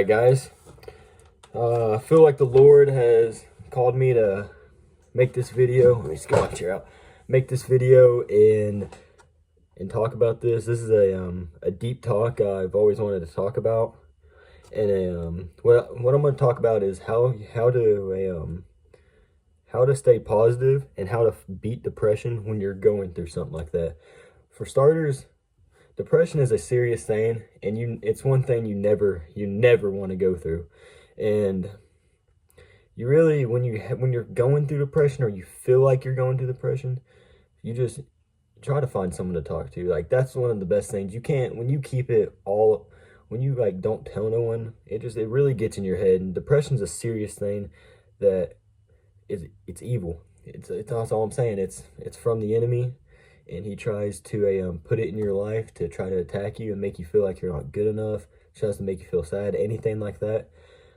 Hey guys, I feel like the Lord has called me to make this video. Let me just get my chair out. Make this video and talk about this. This is a deep talk I've always wanted to talk about, and what I'm going to talk about is how to stay positive and how to beat depression when you're going through something like that. For starters, depression is a serious thing, and it's one thing you never want to go through. And you really, when you're going through depression, or you feel like you're going through depression, you just try to find someone to talk to. Like, that's one of the best things. You can't, when you keep it all, when you like don't tell no one, it really gets in your head. And depression's a serious thing that it's evil. That's all I'm saying. It's from the enemy, and he tries to put it in your life to try to attack you and make you feel like you're not good enough. Tries to make you feel sad, anything like that.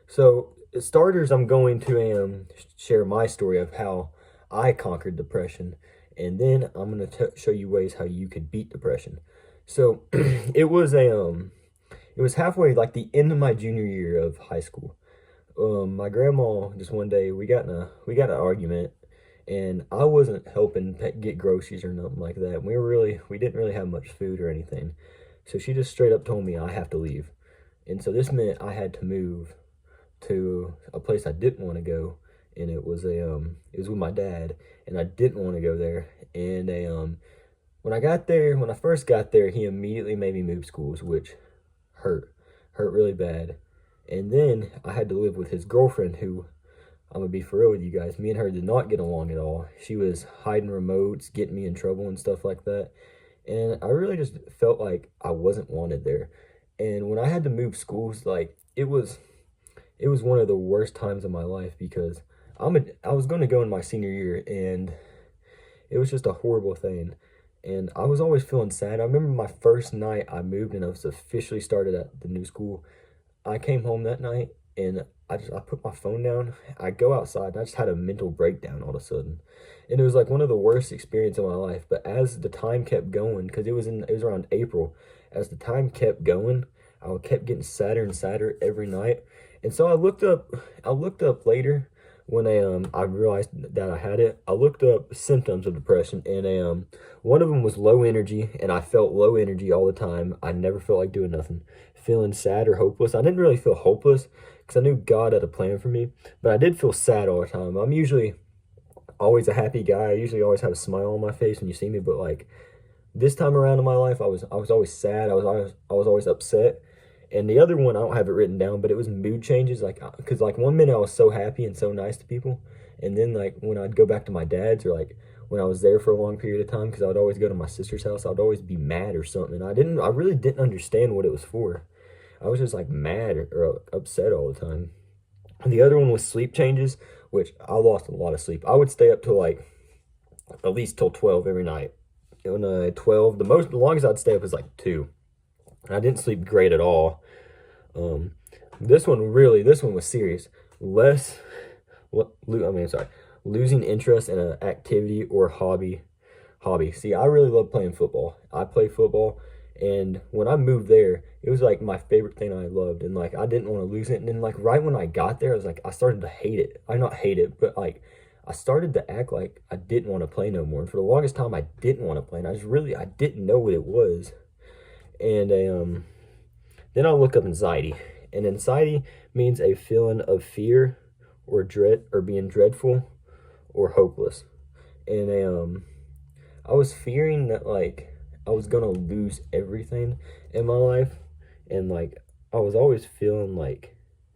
So, as starters, I'm going to share my story of how I conquered depression, and then I'm going to show you ways how you could beat depression. So, it was halfway, like the end of my junior year of high school. My grandma, just one day, we got in an argument, and I wasn't helping get groceries or nothing like that. We didn't really have much food or anything. So she just straight up told me I have to leave. And so this meant I had to move to a place I didn't want to go, and it was with my dad, and I didn't want to go there. And when I first got there, he immediately made me move schools, which hurt really bad. And then I had to live with his girlfriend, who, I'm gonna be for real with you guys, me and her did not get along at all. She was hiding remotes, getting me in trouble and stuff like that. And I really just felt like I wasn't wanted there. And when I had to move schools, like, it was one of the worst times of my life, because I was going to go in my senior year, and it was just a horrible thing. And I was always feeling sad. I remember my first night I moved and I was officially started at the new school. I came home that night, and I put my phone down. I go outside, and I just had a mental breakdown all of a sudden. And it was like one of the worst experiences of my life. But as the time kept going, because it was around April, as the time kept going, I kept getting sadder and sadder every night. And so I looked up later when I realized that I had it. I looked up symptoms of depression, and one of them was low energy, and I felt low energy all the time. I never felt like doing nothing. Feeling sad or hopeless. I didn't really feel hopeless because I knew God had a plan for me, but I did feel sad all the time. I'm usually always a happy guy. I usually always have a smile on my face when you see me, but like this time around in my life, I was always sad. I was always upset. And the other one, I don't have it written down, but it was mood changes. Like, because like one minute I was so happy and so nice to people, and then like when I'd go back to my dad's, or like when I was there for a long period of time, because I would always go to my sister's house, I'd always be mad or something. And I really didn't understand what it was for. I was just like mad or upset all the time. And the other one was sleep changes, which I lost a lot of sleep. I would stay up till like at least till 12 every night. And 12, the longest I'd stay up was like 2. And I didn't sleep great at all. This one was serious. Losing interest in an activity or hobby. See, I really love playing football. I play football, and when I moved there, it was like my favorite thing I loved, and like I didn't want to lose it. And then like right when I got there, I started to hate it. I not hate it, but like I started to act like I didn't want to play no more. And for the longest time, I didn't want to play, and I didn't know what it was. And then I'll look up anxiety. And anxiety means a feeling of fear or dread, or being dreadful or hopeless. And I was fearing that like I was gonna lose everything in my life. And like I was always feeling like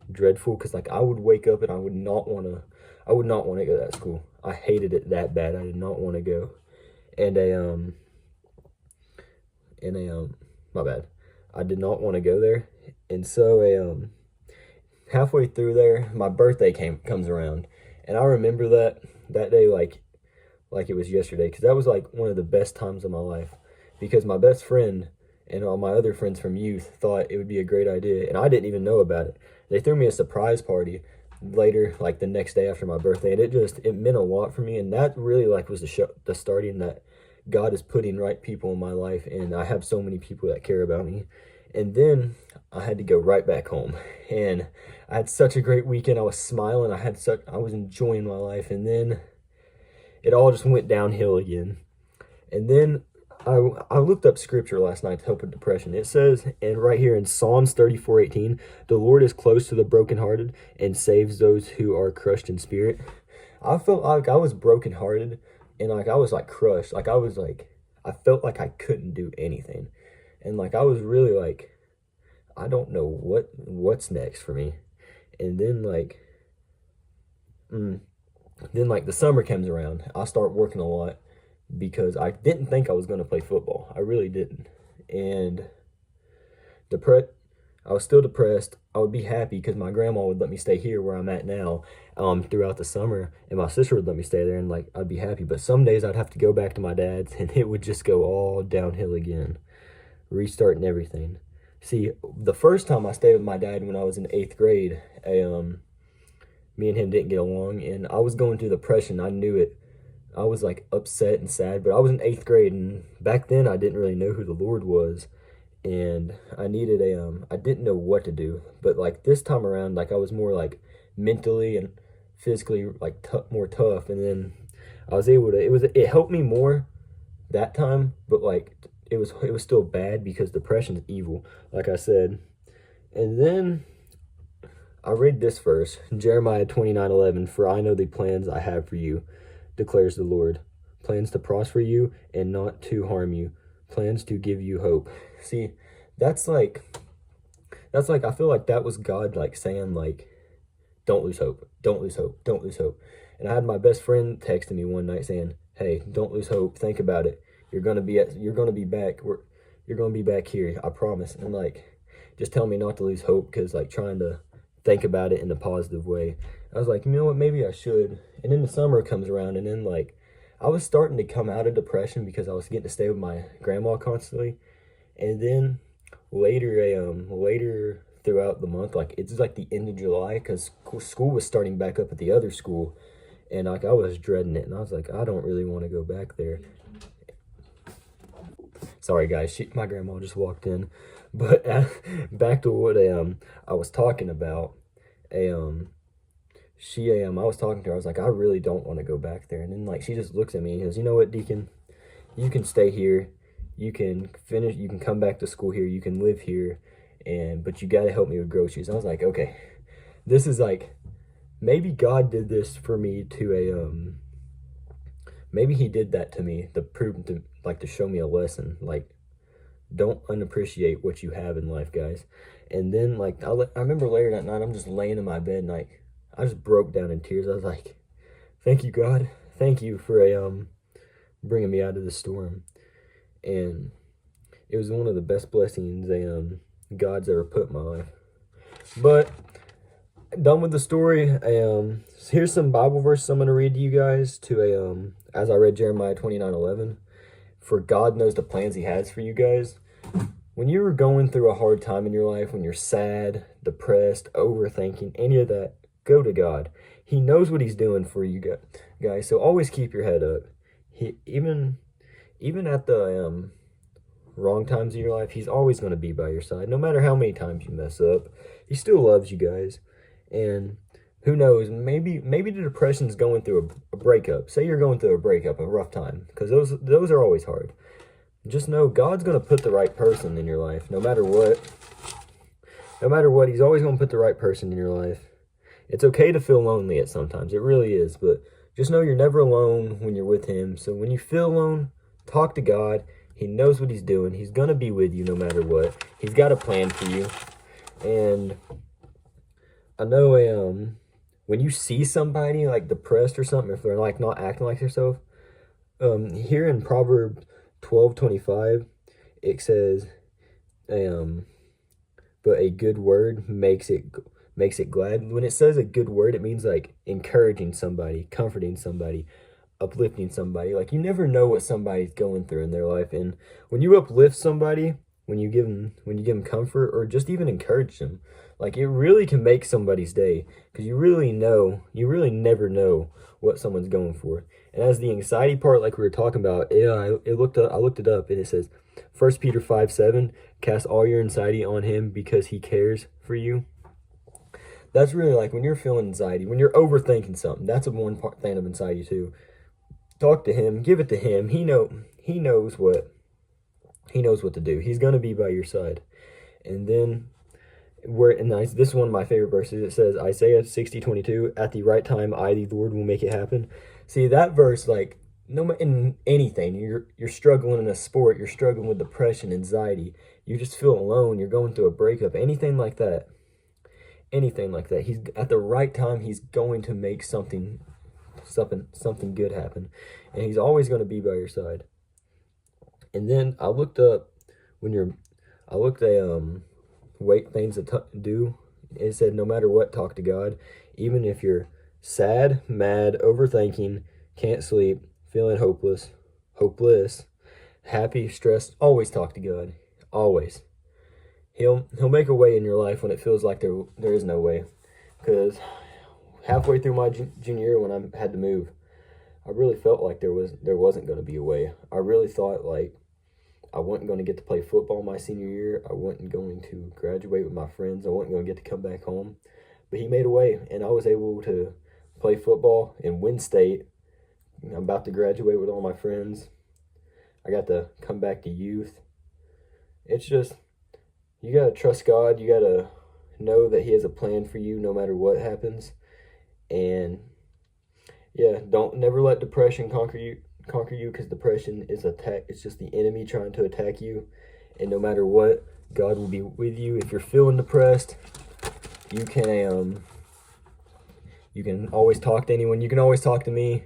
dreadful, because like I would wake up and I would not want to go to that school. I hated it that bad. I did not want to go. And my bad. I did not want to go there. And so halfway through there, my birthday comes around, and I remember that day like it was yesterday, because that was like one of the best times of my life, because my best friend and all my other friends from youth thought it would be a great idea, and I didn't even know about it. They threw me a surprise party later, like the next day after my birthday, and it meant a lot for me. And that really like was the starting that God is putting right people in my life, and I have so many people that care about me. And then I had to go right back home. And I had such a great weekend. I was smiling. I was enjoying my life. And then it all just went downhill again. And then I looked up scripture last night to help with depression. It says, and right here in Psalms 34:18, the Lord is close to the brokenhearted and saves those who are crushed in spirit. I felt like I was brokenhearted and like I was like crushed. I felt like I couldn't do anything. And like I was really like, I don't know what's next for me. And then like the summer comes around, I start working a lot because I didn't think I was going to play football. I really didn't. And I was still depressed. I would be happy because my grandma would let me stay here where I'm at now throughout the summer, and my sister would let me stay there, and like I'd be happy. But some days I'd have to go back to my dad's, and it would just go all downhill again, restarting everything. See, the first time I stayed with my dad when I was in 8th grade, me and him didn't get along, and I was going through depression. I knew it. I was like upset and sad, but I was in 8th grade, and back then I didn't really know who the Lord was, and I needed I didn't know what to do. But like this time around, like I was more like mentally and physically like more tough, and then I was able to. It helped me more that time, but like it was still bad because depression is evil, like I said. And then I read this verse, Jeremiah 29:11, for I know the plans I have for you, declares the Lord. Plans to prosper you and not to harm you. Plans to give you hope. See, that's like, I feel like that was God like saying like, don't lose hope, don't lose hope, don't lose hope. And I had my best friend texting me one night saying, hey, don't lose hope, think about it. You're gonna be back here, I promise. And like, just tell me not to lose hope, because like trying to think about it in a positive way. I was like, you know what, maybe I should. And then the summer comes around, and then like I was starting to come out of depression because I was getting to stay with my grandma constantly. And then later throughout the month, like it's like the end of July, because school was starting back up at the other school, and like I was dreading it, and I was like, I don't really want to go back there. Sorry guys, my grandma just walked in. But back to what I was talking about. I was talking to her. I was like, I really don't want to go back there. And then like she just looks at me and goes, you know what, Deacon, you can stay here. You can come back to school here. You can live here, but you got to help me with groceries. I was like, okay, this is like, maybe God did this for me to maybe he did that to me to show me a lesson. Like, don't unappreciate what you have in life, guys. And then like I remember later that night, I'm just laying in my bed and like I just broke down in tears. I was like, thank you, God, thank you for bringing me out of the storm. And it was one of the best blessings God's ever put in my life. But done with the story. Here's some Bible verses I'm going to read to you guys as I read Jeremiah 29:11. For God knows the plans he has for you guys. When you're going through a hard time in your life, when you're sad, depressed, overthinking, any of that, go to God. He knows what he's doing for you guys. So always keep your head up. Even at the wrong times of your life, he's always going to be by your side. No matter how many times you mess up, he still loves you guys. And who knows, maybe the depression's going through a breakup. Say you're going through a breakup, a rough time, because those are always hard. Just know God's going to put the right person in your life, no matter what. No matter what, he's always going to put the right person in your life. It's okay to feel lonely at sometimes. It really is. But just know you're never alone when you're with him. So when you feel alone, talk to God. He knows what he's doing. He's going to be with you no matter what. He's got a plan for you. And I know when you see somebody like depressed or something, if they're like not acting like themselves, here in Proverbs 12:25, it says, but a good word makes it glad. When it says a good word, it means like encouraging somebody, comforting somebody, uplifting somebody. Like you never know what somebody's going through in their life, and when you uplift somebody, when you give them comfort or just even encourage them, like it really can make somebody's day, because you really never know what someone's going for. And as the anxiety part, like we were talking about, I looked it up, and it says 1 Peter 5:7, cast all your anxiety on him because he cares for you. That's really like when you're feeling anxiety, when you're overthinking something. That's a one part thing of anxiety too. Talk to him, give it to him. He knows what to do. He's gonna be by your side. And then this is one of my favorite verses. It says Isaiah 60:22, at the right time I the Lord will make it happen. See that verse, like in anything, you're struggling in a sport, you're struggling with depression, anxiety, you just feel alone, you're going through a breakup, anything like that. He's at the right time, he's going to make something good happen. And he's always going to be by your side. And then I looked up weight things to do. It said no matter what, talk to God. Even if you're sad, mad, overthinking, can't sleep, feeling hopeless, happy, stressed, always talk to God. Always. He'll make a way in your life when it feels like there is no way. Because halfway through my junior year when I had to move, I really felt like there wasn't going to be a way. I really thought like I wasn't going to get to play football my senior year. I wasn't going to graduate with my friends. I wasn't going to get to come back home. But he made a way, and I was able to play football and win state. I'm about to graduate with all my friends. I got to come back to youth. It's just, you got to trust God. You got to know that he has a plan for you no matter what happens. And yeah, never let depression conquer you, because depression is it's just the enemy trying to attack you. And no matter what, God will be with you. If you're feeling depressed, you can always talk to anyone. You can always talk to me.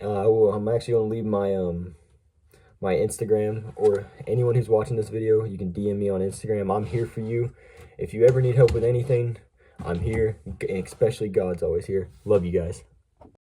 I'm actually going to leave my Instagram, or anyone who's watching this video, you can DM me on Instagram. I'm here for you. If you ever need help with anything, I'm here, and especially God's always here. Love you guys.